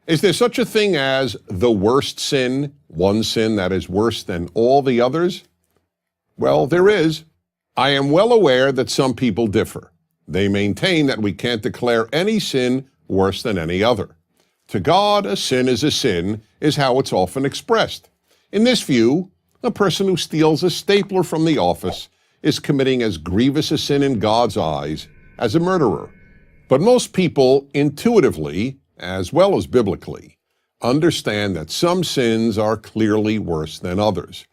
Is there such a thing as the worst sin, one sin that is worse than all the others? Well, there is. I am well aware that some people differ. They maintain that we can't declare any sin worse than any other. To God, a sin is how it's often expressed. In this view, a person who steals a stapler from the office is committing as grievous a sin in God's eyes as a murderer. But most people intuitively, as well as biblically, understand that some sins are clearly worse than others.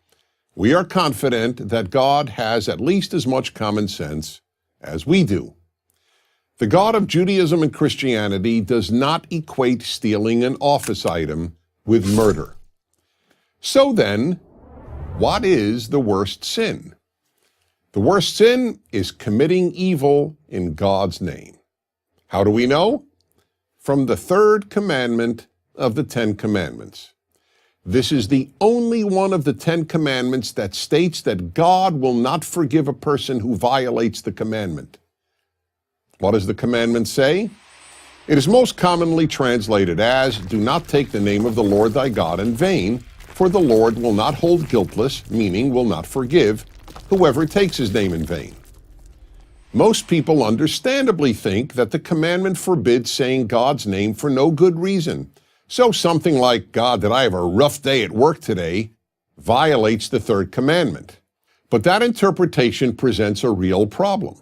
We are confident that God has at least as much common sense as we do. The God of Judaism and Christianity does not equate stealing an office item with murder. So then, what is the worst sin? The worst sin is committing evil in God's name. How do we know? From the third commandment of the Ten Commandments. This is the only one of the Ten Commandments that states that God will not forgive a person who violates the commandment. What does the commandment say? It is most commonly translated as, "Do not take the name of the Lord thy God in vain, for the Lord will not hold guiltless," meaning will not forgive, "whoever takes his name in vain." Most people understandably think that the commandment forbids saying God's name for no good reason. So something like, "God, did I have a rough day at work today," violates the third commandment. But that interpretation presents a real problem.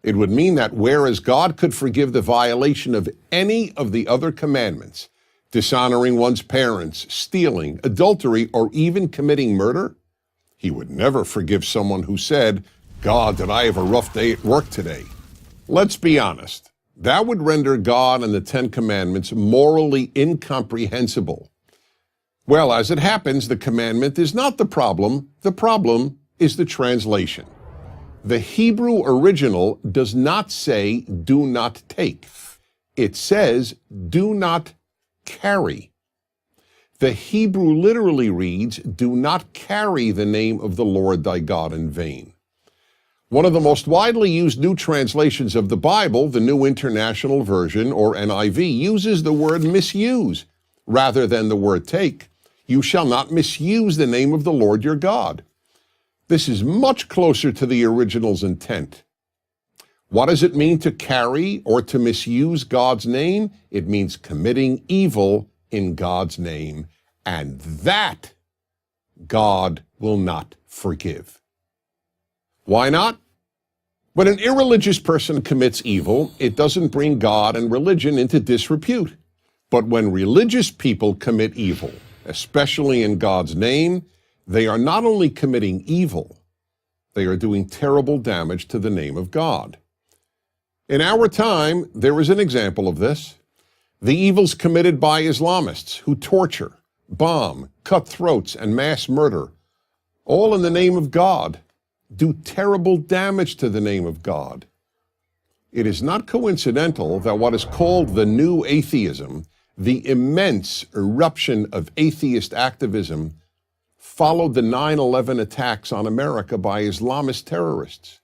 It would mean that whereas God could forgive the violation of any of the other commandments, dishonoring one's parents, stealing, adultery, or even committing murder, he would never forgive someone who said, "God, did I have a rough day at work today?" Let's be honest. That would render God and the Ten Commandments morally incomprehensible. Well, as it happens, the commandment is not the problem. The problem is the translation. The Hebrew original does not say, "do not take." It says, "do not carry." The Hebrew literally reads, "Do not carry the name of the Lord thy God in vain." One of the most widely used new translations of the Bible, the New International Version, or NIV, uses the word misuse rather than the word take. "You shall not misuse the name of the Lord your God." This is much closer to the original's intent. What does it mean to carry or to misuse God's name? It means committing evil in God's name, and that God will not forgive. Why not? When an irreligious person commits evil, it doesn't bring God and religion into disrepute. But when religious people commit evil, especially in God's name, they are not only committing evil, they are doing terrible damage to the name of God. In our time, there is an example of this. The evils committed by Islamists who torture, bomb, cut throats, and mass murder, all in the name of God, do terrible damage to the name of God. It is not coincidental that what is called the new atheism, the immense eruption of atheist activism, followed the 9/11 attacks on America by Islamist terrorists.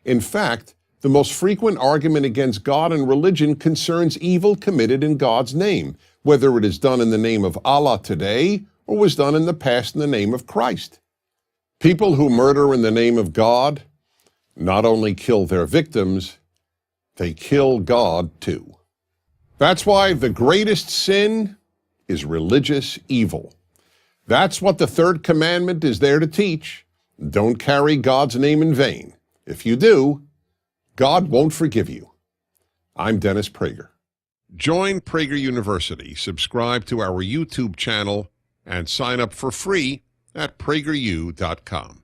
In fact, the most frequent argument against God and religion concerns evil committed in God's name, whether it is done in the name of Allah today or was done in the past in the name of Christ. People who murder in the name of God not only kill their victims, they kill God too. That's why the greatest sin is religious evil. That's what the third commandment is there to teach. Don't carry God's name in vain. If you do, God won't forgive you. I'm Dennis Prager. Join Prager University, subscribe to our YouTube channel, and sign up for free at prageru.com.